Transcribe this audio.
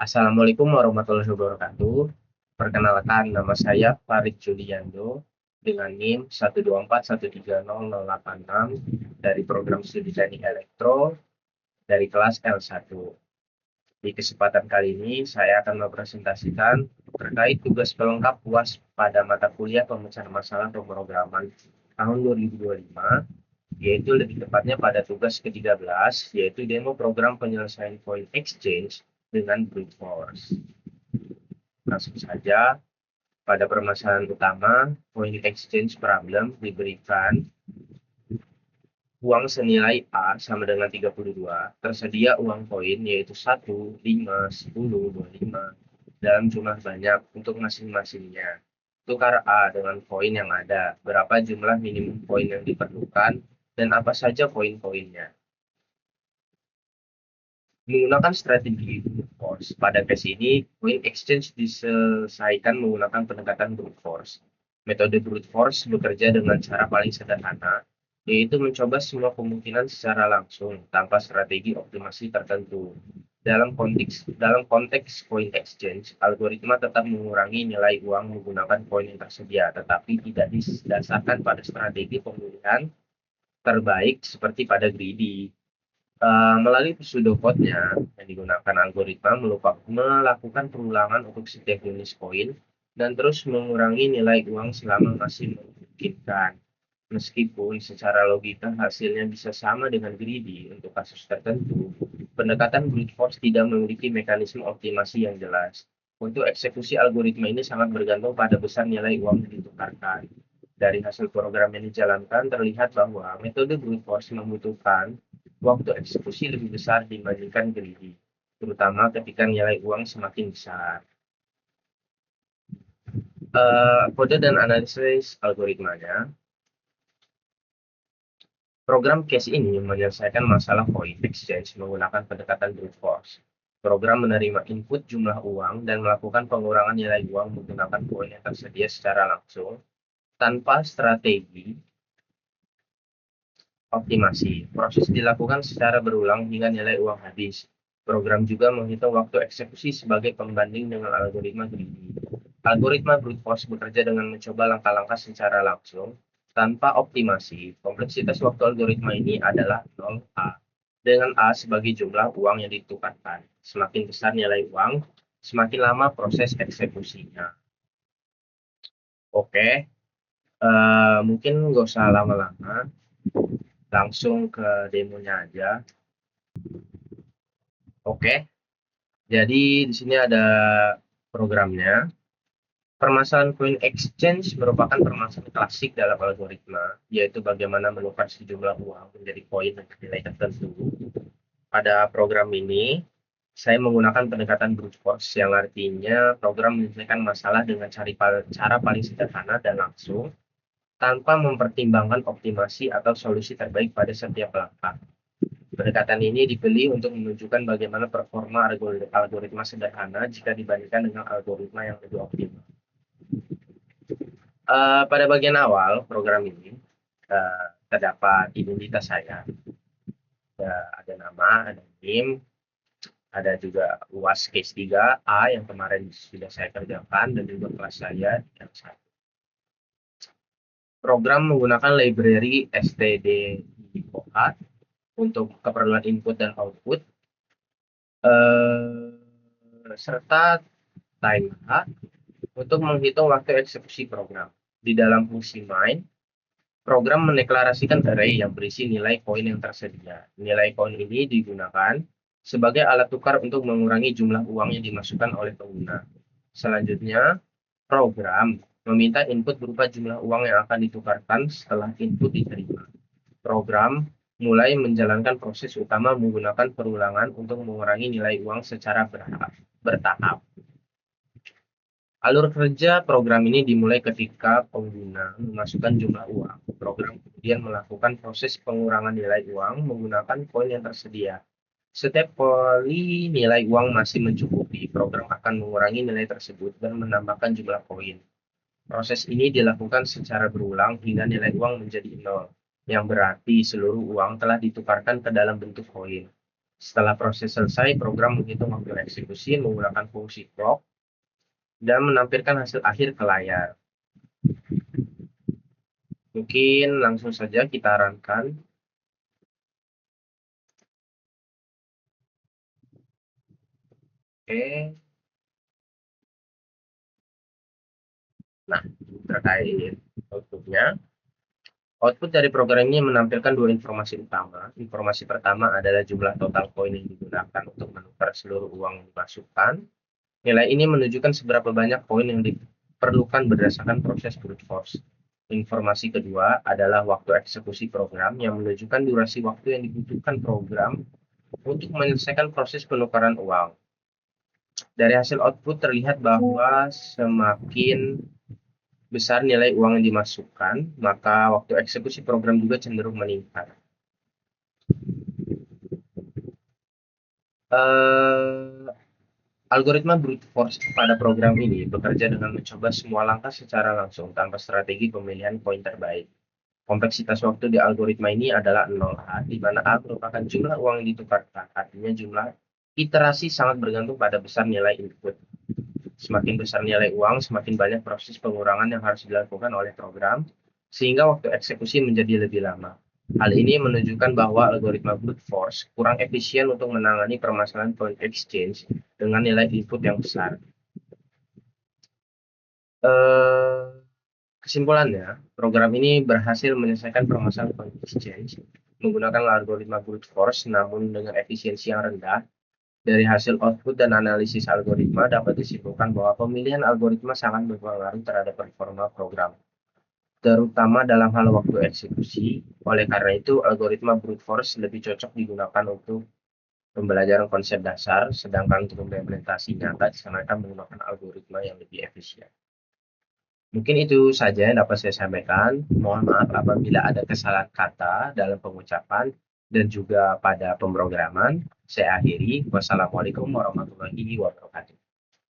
Assalamualaikum warahmatullahi wabarakatuh. Perkenalkan, nama saya Farid Juliando dengan NIM 124130086 dari program studi teknik elektro dari kelas L1. Di kesempatan kali ini, saya akan mempresentasikan terkait tugas pelengkap UAS pada mata kuliah pemecahan masalah pemrograman tahun 2025, yaitu lebih tepatnya pada tugas ke-13, yaitu demo program penyelesaian point exchange dengan brute force. Langsung saja, pada permasalahan utama, point exchange problem diberikan uang senilai A sama dengan 32, tersedia uang koin yaitu 1, 5, 10, 25 dalam jumlah banyak untuk masing-masingnya. Tukar A dengan koin yang ada, berapa jumlah minimum koin yang diperlukan, dan apa saja koin-koinnya. Menggunakan strategi brute force. Pada case ini, point exchange diselesaikan menggunakan pendekatan brute force. Metode brute force bekerja dengan cara paling sederhana, yaitu mencoba semua kemungkinan secara langsung tanpa strategi optimasi tertentu. Dalam konteks point exchange, algoritma tetap mengurangi nilai uang menggunakan koin yang tersedia, tetapi tidak didasarkan pada strategi pemilihan terbaik seperti pada greedy. Melalui pseudocode-nya yang digunakan algoritma melakukan pengulangan untuk setiap jenis koin dan terus mengurangi nilai uang selama masih memungkinkan. Meskipun secara logika hasilnya bisa sama dengan greedy untuk kasus tertentu, pendekatan brute force tidak memiliki mekanisme optimasi yang jelas. Untuk eksekusi algoritma ini sangat bergantung pada besar nilai uang yang ditukarkan. Dari hasil program yang dijalankan terlihat bahwa metode brute force membutuhkan waktu eksekusi lebih besar dibandingkan greedy, terutama ketika nilai uang semakin besar. Kode dan analisis algoritmanya. Program case ini menyelesaikan masalah point exchange menggunakan pendekatan brute force. Program menerima input jumlah uang dan melakukan pengurangan nilai uang menggunakan koin yang tersedia secara langsung tanpa strategi optimasi. Proses dilakukan secara berulang hingga nilai uang habis. Program juga menghitung waktu eksekusi sebagai pembanding dengan algoritma greedy. Algoritma brute force bekerja dengan mencoba langkah-langkah secara langsung tanpa optimasi. Kompleksitas waktu algoritma ini adalah 0A, dengan A sebagai jumlah uang yang ditukarkan. Semakin besar nilai uang, semakin lama proses eksekusinya. Oke, mungkin nggak usah lama-lama, langsung ke demonya aja. Oke, jadi di sini ada programnya. Permasalahan coin exchange merupakan permasalahan klasik dalam algoritma, yaitu bagaimana menukar sejumlah uang menjadi koin dengan nilai tertentu. Pada program ini, saya menggunakan pendekatan brute force, yang artinya program menyelesaikan masalah dengan cara paling sederhana dan langsung, tanpa mempertimbangkan optimasi atau solusi terbaik pada setiap langkah. Pendekatan ini dipilih untuk menunjukkan bagaimana performa algoritma sederhana jika dibandingkan dengan algoritma yang lebih optimal. Pada bagian awal program ini terdapat identitas saya, ada nama, ada NIM, ada juga UAS case 3A yang kemarin sudah saya kerjakan, dan juga kelas saya yang satu. Program menggunakan library std.out untuk keperluan input dan output, serta timeout untuk menghitung waktu eksekusi program. Di dalam fungsi main, program mendeklarasikan array yang berisi nilai koin yang tersedia. Nilai koin ini digunakan sebagai alat tukar untuk mengurangi jumlah uang yang dimasukkan oleh pengguna. Selanjutnya, program meminta input berupa jumlah uang yang akan ditukarkan setelah input diterima. Program mulai menjalankan proses utama menggunakan perulangan untuk mengurangi nilai uang secara bertahap. Alur kerja program ini dimulai ketika pengguna memasukkan jumlah uang. Program kemudian melakukan proses pengurangan nilai uang menggunakan koin yang tersedia. Setiap kali nilai uang masih mencukupi, program akan mengurangi nilai tersebut dan menambahkan jumlah koin. Proses ini dilakukan secara berulang hingga nilai uang menjadi 0, yang berarti seluruh uang telah ditukarkan ke dalam bentuk koin. Setelah proses selesai, program menghitung waktu eksekusi menggunakan fungsi clock dan menampilkan hasil akhir ke layar. Mungkin langsung saja kita runkan. Oke. Nah, terkait outputnya. Output dari program ini menampilkan dua informasi utama. Informasi pertama adalah jumlah total koin yang digunakan untuk menukar seluruh uang yang dimasukkan. Nilai ini menunjukkan seberapa banyak koin yang diperlukan berdasarkan proses brute force. Informasi kedua adalah waktu eksekusi program yang menunjukkan durasi waktu yang dibutuhkan program untuk menyelesaikan proses penukaran uang. Dari hasil output terlihat bahwa semakin besar nilai uang yang dimasukkan, maka waktu eksekusi program juga cenderung meningkat. Algoritma brute force pada program ini bekerja dengan mencoba semua langkah secara langsung tanpa strategi pemilihan koin terbaik. Kompleksitas waktu di algoritma ini adalah 0A, di mana A merupakan jumlah uang yang ditukarkan, artinya jumlah iterasi sangat bergantung pada besar nilai input. Semakin besar nilai uang, semakin banyak proses pengurangan yang harus dilakukan oleh program, sehingga waktu eksekusi menjadi lebih lama. Hal ini menunjukkan bahwa algoritma brute force kurang efisien untuk menangani permasalahan coin exchange dengan nilai input yang besar. Kesimpulannya, program ini berhasil menyelesaikan permasalahan coin exchange menggunakan algoritma brute force, namun dengan efisiensi yang rendah. Dari hasil output dan analisis algoritma dapat disimpulkan bahwa pemilihan algoritma sangat berpengaruh terhadap performa program, terutama dalam hal waktu eksekusi. Oleh karena itu, algoritma brute force lebih cocok digunakan untuk pembelajaran konsep dasar, sedangkan untuk implementasi nyata disarankan menggunakan algoritma yang lebih efisien. Mungkin itu saja yang dapat saya sampaikan. Mohon maaf apabila ada kesalahan kata dalam pengucapan dan juga pada pemrograman. Saya akhiri. Wassalamualaikum warahmatullahi wabarakatuh.